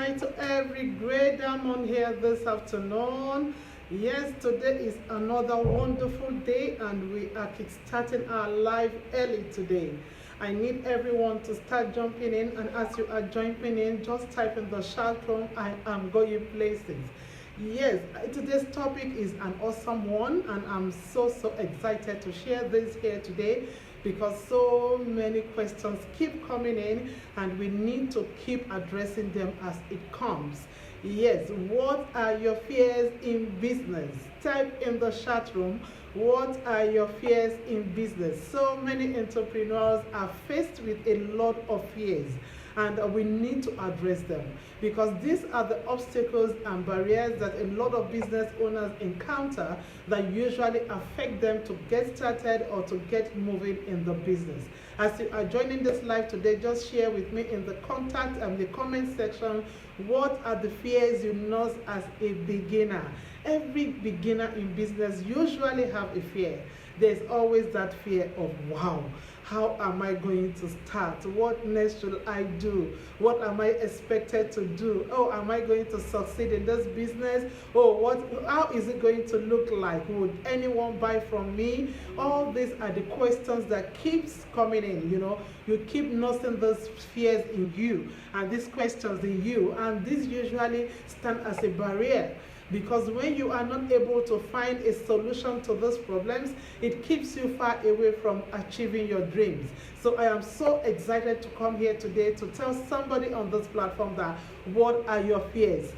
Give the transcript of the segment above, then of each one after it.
night to every great diamond here this afternoon. Yes, today is another wonderful day and we are kickstarting our live early today. I need everyone to start jumping in, and as you are jumping in, just type in the chat room, I am going places. Yes, today's topic is an awesome one and I'm so excited to share this here today because so many questions keep coming in and we need to keep addressing them as it comes. Yes, what are your fears in business? Type in the chat room, what are your fears in business? So many entrepreneurs are faced with a lot of fears and we need to address them because these are the obstacles and barriers that a lot of business owners encounter that usually affect them to get started or to get moving in the business. As you are joining this live today, just share with me in the contact and the comment section what are the fears you know as a beginner. Every beginner in business usually have a fear. There's always that fear of, wow, how am I going to start? What next should I do? What am I expected to do? Oh, am I going to succeed in this business? Oh, how is it going to look like? Would anyone buy from me? All these are the questions that keeps coming in, You keep nursing those fears in you and these questions in you, and these usually stand as a barrier. Because when you are not able to find a solution to those problems, it keeps you far away from achieving your dreams. So I am so excited to come here today to tell somebody on this platform that what are your fears?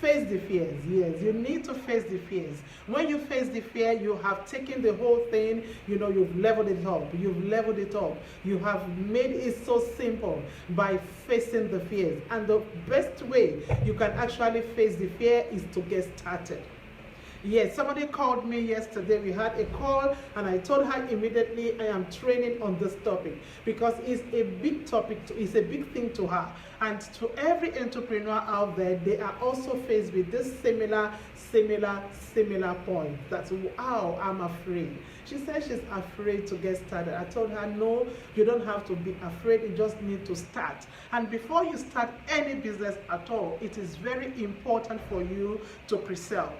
Face the fears. Yes, you need to face the fears. When you face the fear, you have taken the whole thing, you've leveled it up. You've leveled it up. You have made it so simple by facing the fears. And the best way you can actually face the fear is to get started. Yes, somebody called me yesterday. We had a call and I told her immediately I am training on this topic because it's a big topic, it's a big thing to her. And to every entrepreneur out there, they are also faced with this similar point. That's, wow, I'm afraid. She said she's afraid to get started. I told her, no, you don't have to be afraid. You just need to start. And before you start any business at all, it is very important for you to pre-sell.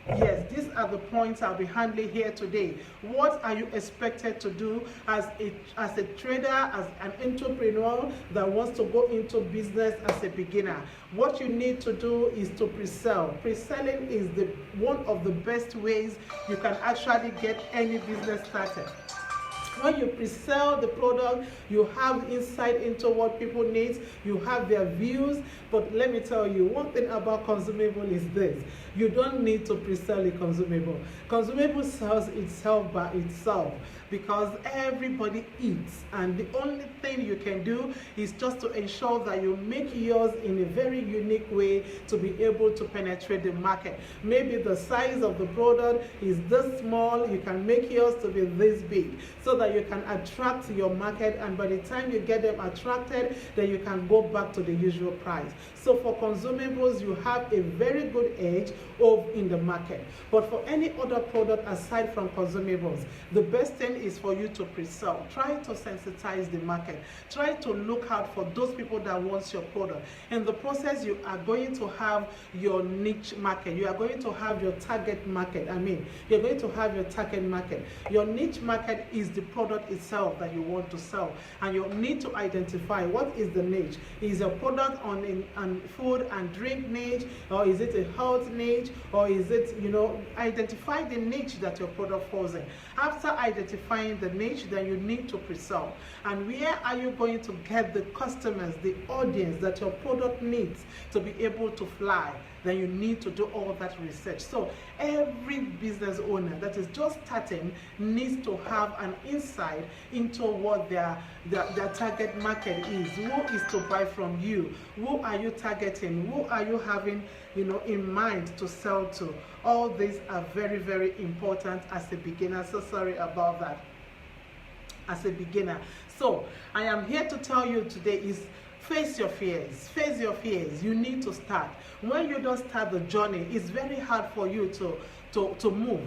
Yes, these are the points I'll be handling here today. What are you expected to do as a trader, as an entrepreneur that wants to go into business as a beginner? What you need to do is to pre-sell. Pre-selling is one of the best ways you can actually get any business started. When you pre-sell the product, you have insight into what people need, you have their views. But let me tell you, one thing about consumable is this: you don't need to pre-sell a consumable. Consumable sells itself by itself because everybody eats, and the only thing you can do is just to ensure that you make yours in a very unique way to be able to penetrate the market. Maybe the size of the product is this small, you can make yours to be this big so that you can attract your market, and by the time you get them attracted, then you can go back to the usual price. So for consumables, you have a very good edge in the market. But for any other product aside from consumables, the best thing is for you to pre-sell. Try to sensitize the market. Try to look out for those people that want your product. In the process, you are going to have your niche market. You are going to have your target market. You're going to have your target market. Your niche market is the product itself that you want to sell. And you need to identify what is the niche. Is your product on food and drink niche, or is it a health niche, or is it, identify the niche that your product falls in. After identifying the niche, then you need to pre-sell. And where are you going to get the customers, the audience that your product needs to be able to fly? Then you need to do all that research. So every business owner that is just starting needs to have an insight into what their target market is. Who is to buy from you? Who are you targeting? Who are you having in mind to sell to? All these are very, very important as a beginner. So sorry about that. As a beginner. So I am here to tell you today is face your fears. Face your fears. You need to start. When you don't start the journey, it's very hard for you to move.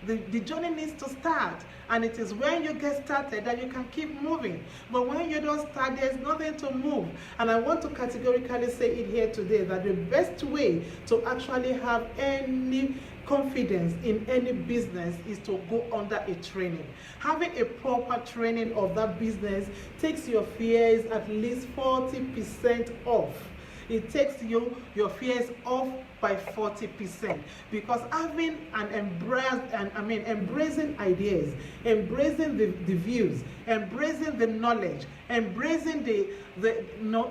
The journey needs to start, and it is when you get started that you can keep moving. But when you don't start, there's nothing to move. And I want to categorically say it here today that the best way to actually have any confidence in any business is to go under a training. Having a proper training of that business takes your fears at least 40% off. It takes your fears off by 40%, because having embracing ideas, embracing the views, embracing the knowledge, embracing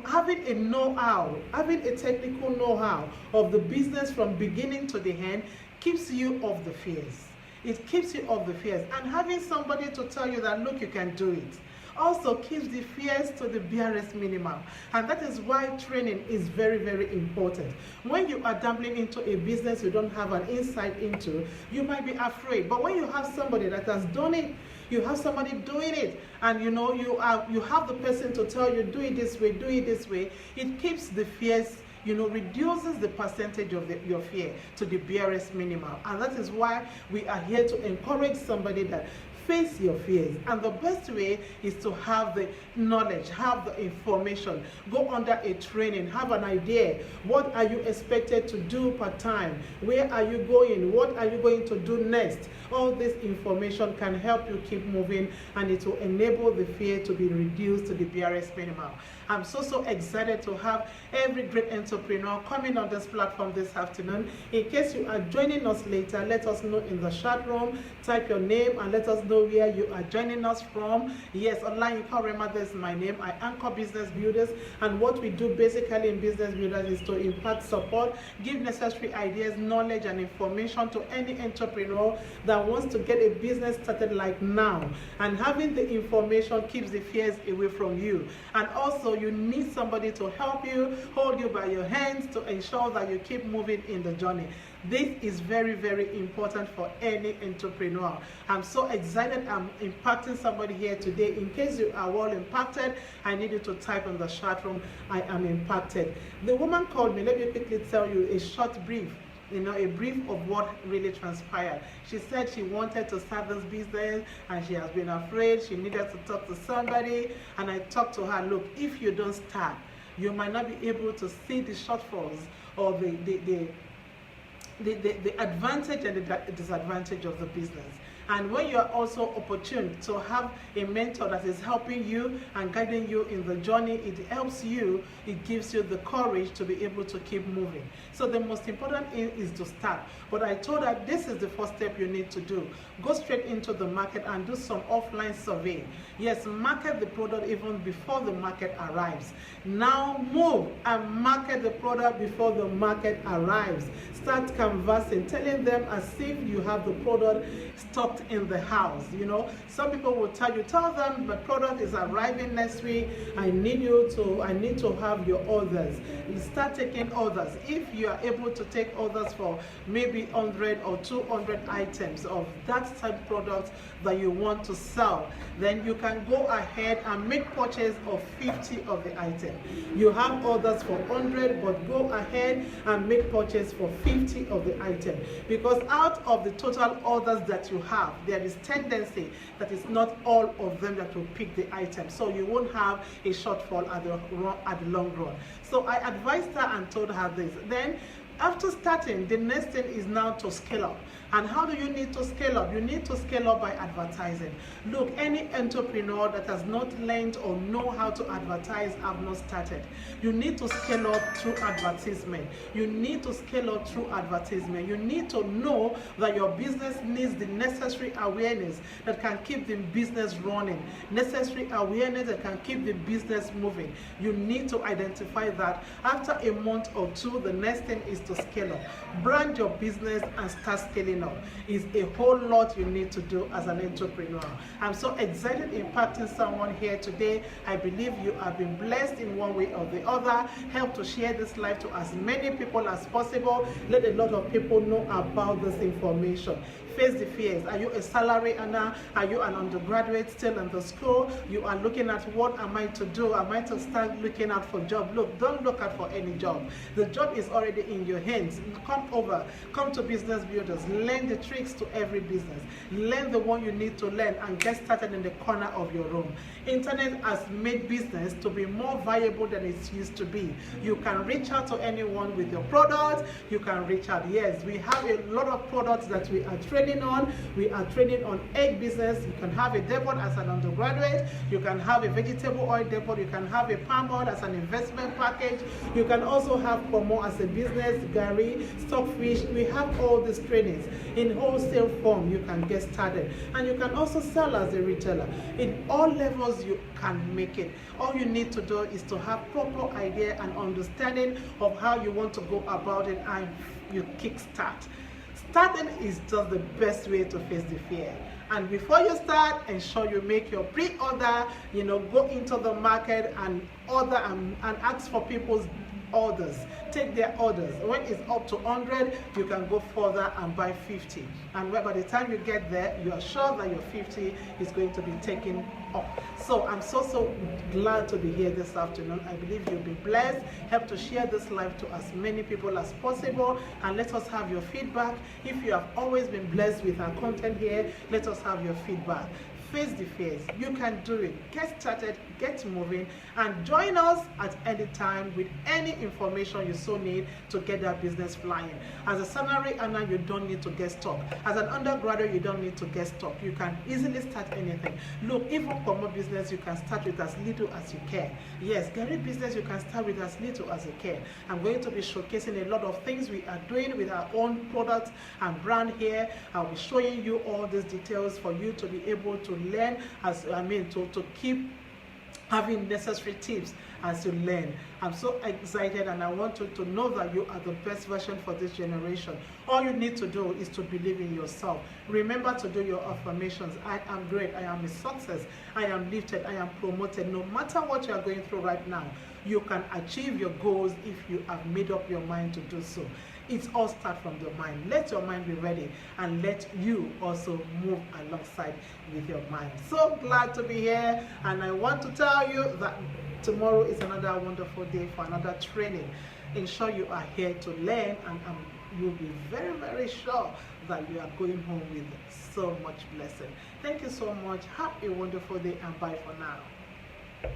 having a know-how, having a technical know-how of the business from beginning to the end keeps you off the fears. It keeps you off the fears, and having somebody to tell you that, look, you can do it, also keeps the fears to the barest minimum. And that is why training is very, very important. When you are dabbling into a business you don't have an insight into, you might be afraid. But when you have somebody that has done it, you have somebody doing it, and you have the person to tell you, do it this way, do it this way, it keeps the fears, reduces the percentage of your fear to the barest minimum. And that is why we are here to encourage somebody that face your fears. And the best way is to have the knowledge, have the information, go under a training, have an idea. What are you expected to do part time? Where are you going? What are you going to do next? All this information can help you keep moving, and it will enable the fear to be reduced to the barest minimum. I'm so excited to have every great entrepreneur coming on this platform this afternoon. In case you are joining us later, let us know in the chat room. Type your name and let us know where you are joining us from. Yes, online you can remember this is my name. I anchor Business Builders, and what we do basically in Business Builders is to impart support, give necessary ideas, knowledge and information to any entrepreneur that wants to get a business started like now. And having the information keeps the fears away from you. And also you need somebody to help you, hold you by your hands to ensure that you keep moving in the journey. This is very, very important for any entrepreneur. I'm so excited I'm impacting somebody here today. In case you are well impacted, I need you to type in the chat room, I am impacted. The woman called me. Let me quickly tell you a short brief. A brief of what really transpired. She said she wanted to start this business and she has been afraid. She needed to talk to somebody, and I talked to her, look, if you don't start, you might not be able to see the shortfalls or the advantage and the disadvantage of the business. And when you are also opportune to have a mentor that is helping you and guiding you in the journey, it helps you, it gives you the courage to be able to keep moving. So the most important thing is to start. But I told her this is the first step you need to do. Go straight into the market and do some offline survey. Yes, market the product even before the market arrives. Now move and market the product before the market arrives. Start canvassing, telling them as if you have the product stocked in the house. Some people will tell them the product is arriving next week. I need to have your orders. You start taking orders. If you are able to take orders for maybe 100 or 200 items of that type of product that you want to sell, then you can go ahead and make purchase of 50 of the item. You have orders for 100, but go ahead and make purchase for 50 of the item, because out of the total orders that you have, there is tendency that it's not all of them that will pick the item, so you won't have a shortfall at the long run. So I advised her and told her this. Then after starting, the next thing is now to scale up. And how do you need to scale up? You need to scale up by advertising. Look, any entrepreneur that has not learned or know how to advertise have not started. You need to scale up through advertisement. You need to scale up through advertisement. You need to know that your business needs the necessary awareness that can keep the business running, necessary awareness that can keep the business moving. You need to identify that. After a month or two, the next thing is to scale up. Brand your business and start scaling up. It's a whole lot you need to do as an entrepreneur. I'm so excited impacting someone here today. I believe you have been blessed in one way or the other. Help to share this life to as many people as possible. Let a lot of people know about this information. face the fears. Are you a salary earner? Are you an undergraduate still in the school? You are looking at, what am I to do? Am I to start looking out for job? Look, don't look out for any job. The job is already in your hands. Come to Business Builders. Learn the tricks to every business. Learn the one you need to learn and get started in the corner of your room. Internet has made business to be more viable than it used to be. You can reach out to anyone with your product. You can reach out. Yes, we have a lot of products that we are training on. We are training on egg business. You can have a depot as an undergraduate. You can have a vegetable oil depot. You can have a palm oil as an investment package. You can also have pomo as a business, gari, stockfish. We have all these trainings in wholesale form. You can get started, and you can also sell as a retailer. In all levels, you can make it. All you need to do is to have proper idea and understanding of how you want to go about it, and you kickstart. Starting is just the best way to face the fear. And before you start, ensure you make your pre-order. Go into the market and order and ask for people's orders. Take their orders. When it's up to 100, you can go further and buy 50. And by the time you get there, you are sure that your 50 is going to be taken up. So I'm so glad to be here this afternoon. I believe you'll be blessed. Help to share this live to as many people as possible, and let us have your feedback. If you have always been blessed with our content here, let us have your feedback. Face the fears. You can do it. Get started, get moving, and join us at any time with any information you so need to get that business flying. As a salary earner, you don't need to get stuck. As an undergraduate, you don't need to get stuck. You can easily start anything. Look, even for more business, you can start with as little as you can. Yes, Gary business, you can start with as little as you can. I'm going to be showcasing a lot of things we are doing with our own products and brand here. I'll be showing you all these details for you to be able to learn, to keep having necessary tips as you learn. I'm so excited, and I want you to know that you are the best version for this generation. All you need to do is to believe in yourself. Remember to do your affirmations. I am great. I am a success. I am lifted. I am promoted. No matter what you are going through right now, you can achieve your goals if you have made up your mind to do so. It all starts from the mind. Let your mind be ready, and let you also move alongside with your mind. So glad to be here, and I want to tell you that tomorrow is another wonderful day for another training. Ensure you are here to learn, and you'll be very sure that you are going home with so much blessing. Thank you so much. Have a wonderful day, and bye for now.